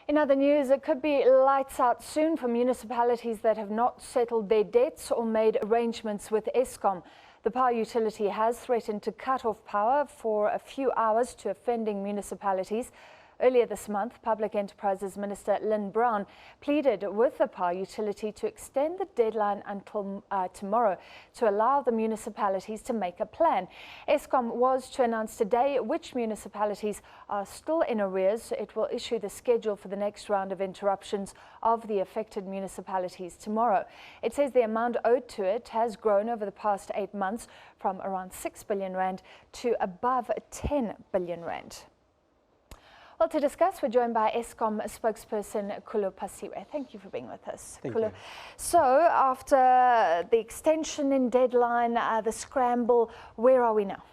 In other news, it could be lights out soon for municipalities that have not settled their debts or made arrangements with Eskom. The power utility has threatened to cut off power for a few hours to offending municipalities. Earlier this month, Public Enterprises Minister Lynne Brown pleaded with the power utility to extend the deadline until tomorrow to allow the municipalities to make a plan. Eskom was to announce today which municipalities are still in arrears. It will issue the schedule for the next round of interruptions of the affected municipalities tomorrow. It says the amount owed to it has grown over the past 8 months from around 6 billion rand to above 10 billion rand. Well, to discuss, we're joined by Eskom spokesperson Khulu Phasiwe. Thank you for being with us, Thank Khulu. you. So, after the extension in deadline, the scramble, where are we now?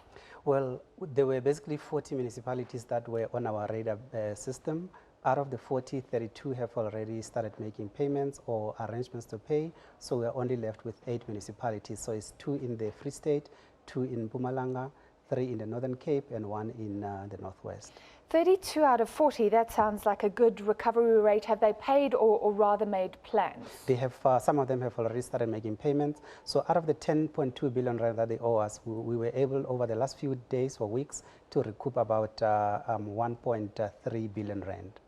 Well, there were basically 40 municipalities that were on our radar system. Out of the 40, 32 have already started making payments or arrangements to pay. So we're only left with 8 municipalities. So it's 2 in the Free State, 2 in Mpumalanga, 3 in the Northern Cape, and 1 in the Northwest. 32 out of 40, that sounds like a good recovery rate. Have they paid or rather made plans? They have, some of them have already started making payments. So out of the 10.2 billion rand that they owe us, we were able over the last few days or weeks to recoup about 1.3 billion rand.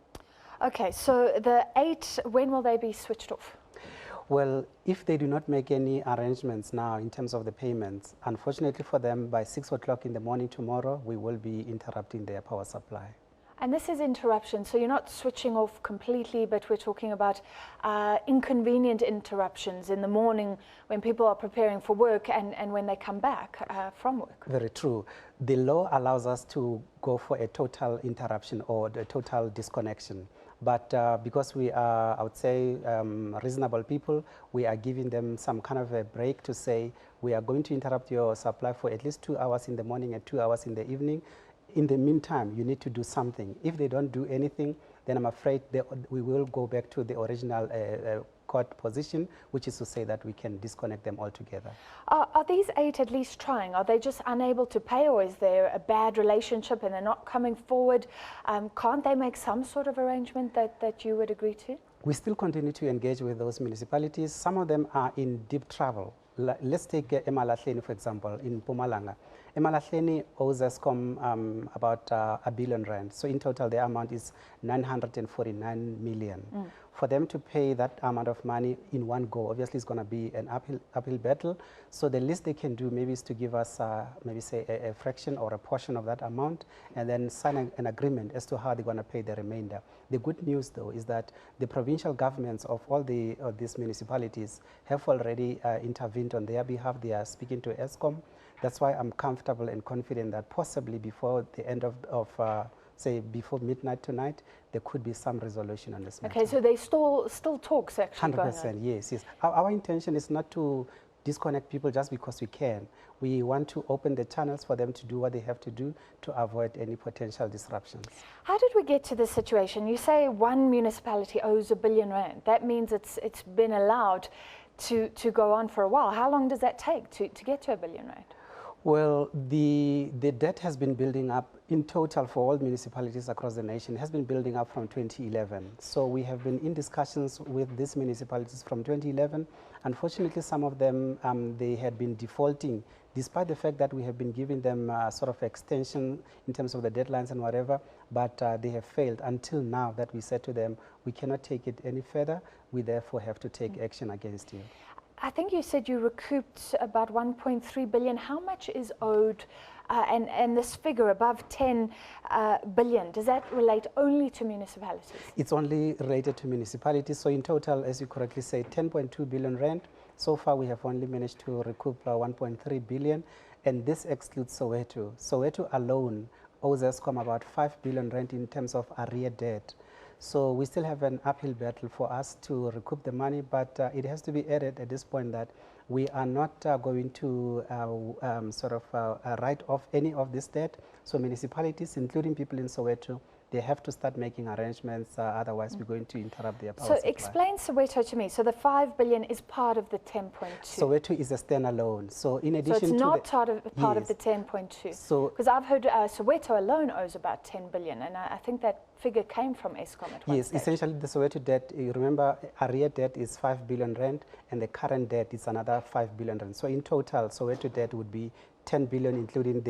Okay, so the 8, when will they be switched off? Well, if they do not make any arrangements now in terms of the payments, unfortunately for them, by 6 o'clock in the morning tomorrow, we will be interrupting their power supply. And this is interruption, so you're not switching off completely, but we're talking about inconvenient interruptions in the morning when people are preparing for work and when they come back from work. Very true. The law allows us to go for a total interruption or a total disconnection. But because we are, I would say, reasonable people, we are giving them some kind of a break to say, we are going to interrupt your supply for at least 2 hours in the morning and 2 hours in the evening. In the meantime, you need to do something. If they don't do anything, then I'm afraid we will go back to the original court position, which is to say that we can disconnect them altogether. Are these 8 at least trying? Are they just unable to pay, or is there a bad relationship and they're not coming forward? Can't they make some sort of arrangement that you would agree to? We still continue to engage with those municipalities. Some of them are in deep trouble. Let's take Emalahleni, for example, in Mpumalanga. Emalahleni owes Eskom about 1 billion rand. So in total, the amount is 949 million. For them to pay that amount of money in one go, obviously it's going to be an uphill battle. So the least they can do maybe is to give us maybe say a fraction or a portion of that amount and then sign an agreement as to how they're going to pay the remainder. The good news, though, is that the provincial governments of all these municipalities have already intervened on their behalf. They are speaking to Eskom. That's why I'm comfortable and confident that possibly before the end of say before midnight tonight, there could be some resolution on this matter. Okay, so they still talks actually 100%, yes. Our intention is not to disconnect people just because we can. We want to open the channels for them to do what they have to do to avoid any potential disruptions. How did we get to this situation? You say one municipality owes 1 billion rand. That means it's been allowed to go on for a while. How long does that take to get to 1 billion rand? Well, the debt has been building up in total for all municipalities across the nation. It has been building up from 2011. So we have been in discussions with these municipalities from 2011. Unfortunately, some of them, they had been defaulting, despite the fact that we have been giving them sort of extension in terms of the deadlines and whatever, but they have failed until now that we said to them, we cannot take it any further. We therefore have to take action against you. I think you said you recouped about 1.3 billion. How much is owed? And this figure above 10 billion, does that relate only to municipalities? It's only related to municipalities. So in total, as you correctly say, 10.2 billion rand. So far, we have only managed to recoup 1.3 billion. And this excludes Soweto. Soweto alone owes Eskom about 5 billion rand in terms of arrear debt. So we still have an uphill battle for us to recoup the money, but it has to be added at this point that we are not going to write off any of this debt. So municipalities, including people in Soweto, they have to start making arrangements, otherwise we're going to interrupt their power So supply. explain Soweto to me. So the 5 billion is part of the 10.2. Soweto is a standalone. So in addition So it's to not part of yes. the 10.2. So because I've heard Soweto alone owes about 10 billion, and I think that figure came from Eskom at one yes, stage. essentially the Soweto debt, you remember, arrear debt is 5 billion rand, and the current debt is another 5 billion rand. So in total, Soweto debt would be 10 billion, including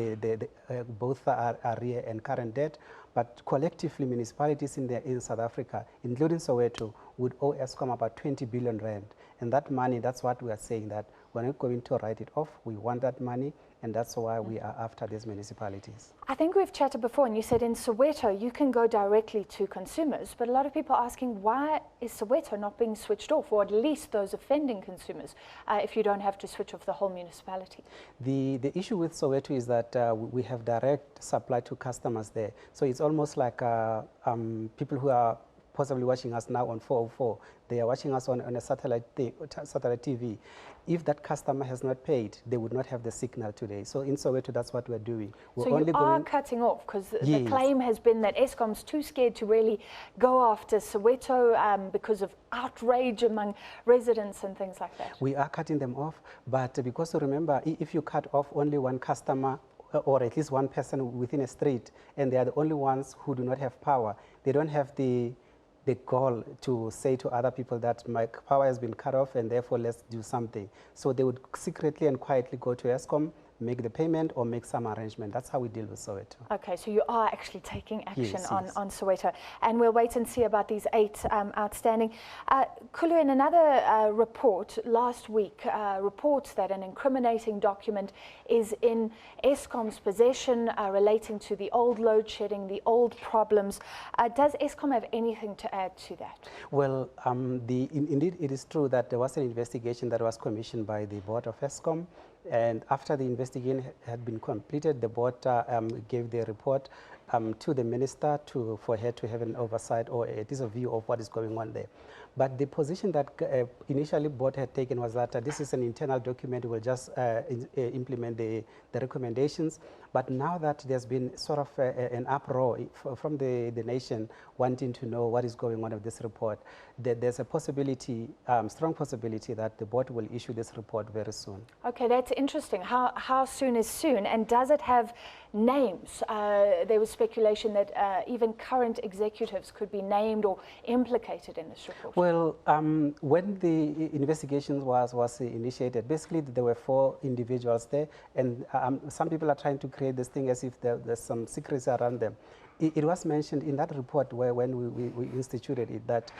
both arrear and current debt. But collectively, municipalities in South Africa, including Soweto, would owe Eskom about 20 billion rand. And that money, that's what we are saying, that we're not going to write it off. We want that money, and that's why we are after these municipalities. I think we've chatted before, and you said in Soweto you can go directly to consumers, but a lot of people are asking, why is Soweto not being switched off, or at least those offending consumers, if you don't have to switch off the whole municipality? The issue with Soweto is that we have direct supply to customers there. So it's almost like people who are possibly watching us now on 404, they are watching us on a satellite TV. If that customer has not paid, they would not have the signal today. So in Soweto, that's what we're doing. We're so you are cutting off, because the claim has been that Eskom's too scared to really go after Soweto because of outrage among residents and things like that. We are cutting them off, but because remember, if you cut off only one customer, or at least one person within a street, and they are the only ones who do not have power, they don't have the goal to say to other people that my power has been cut off and therefore let's do something. So they would secretly and quietly go to Eskom, make the payment or make some arrangement. That's how we deal with Soweto. Okay, so you are actually taking action on Soweto. And we'll wait and see about these 8 outstanding. Khulu, in another report last week, reports that an incriminating document is in Eskom's possession relating to the old load shedding, the old problems. Does Eskom have anything to add to that? Well, indeed it is true that there was an investigation that was commissioned by the board of Eskom. And after the investigation had been completed, the board gave the report to the minister for her to have an oversight or at least a view of what is going on there. But the position that initially board had taken was that this is an internal document, we'll just implement the recommendations. But now that there's been sort of an uproar from the nation wanting to know what is going on with this report, there's a possibility, strong possibility that the board will issue this report very soon. Okay, that's interesting. How soon is soon? And does it have names? There was speculation that even current executives could be named or implicated in this report. Well, when the investigation was initiated, basically there were 4 individuals there, and some people are trying to create this thing as if there's some secrecy around them. It was mentioned in that report when we instituted it that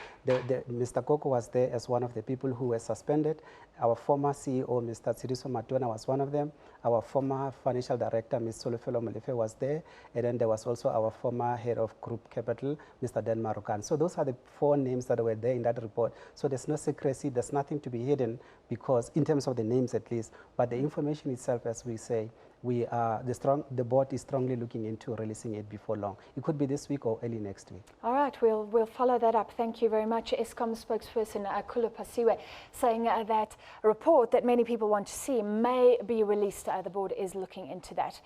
Mr. Koko was there as one of the people who were suspended. Our former CEO, Mr. Tsiriso Matona, was one of them. Our former financial director, Ms. Solofelo Molefe, was there. And then there was also our former head of group capital, Mr. Dan Marukan. So those are the 4 names that were there in that report. So there's no secrecy, there's nothing to be hidden, because in terms of the names at least, but the information itself, as we say, the board is strongly looking into releasing it before long. It could be this week or early next week. All right, we'll follow that up. Thank you very much. Eskom spokesperson Khulu Phasiwe saying that a report that many people want to see may be released. The board is looking into that.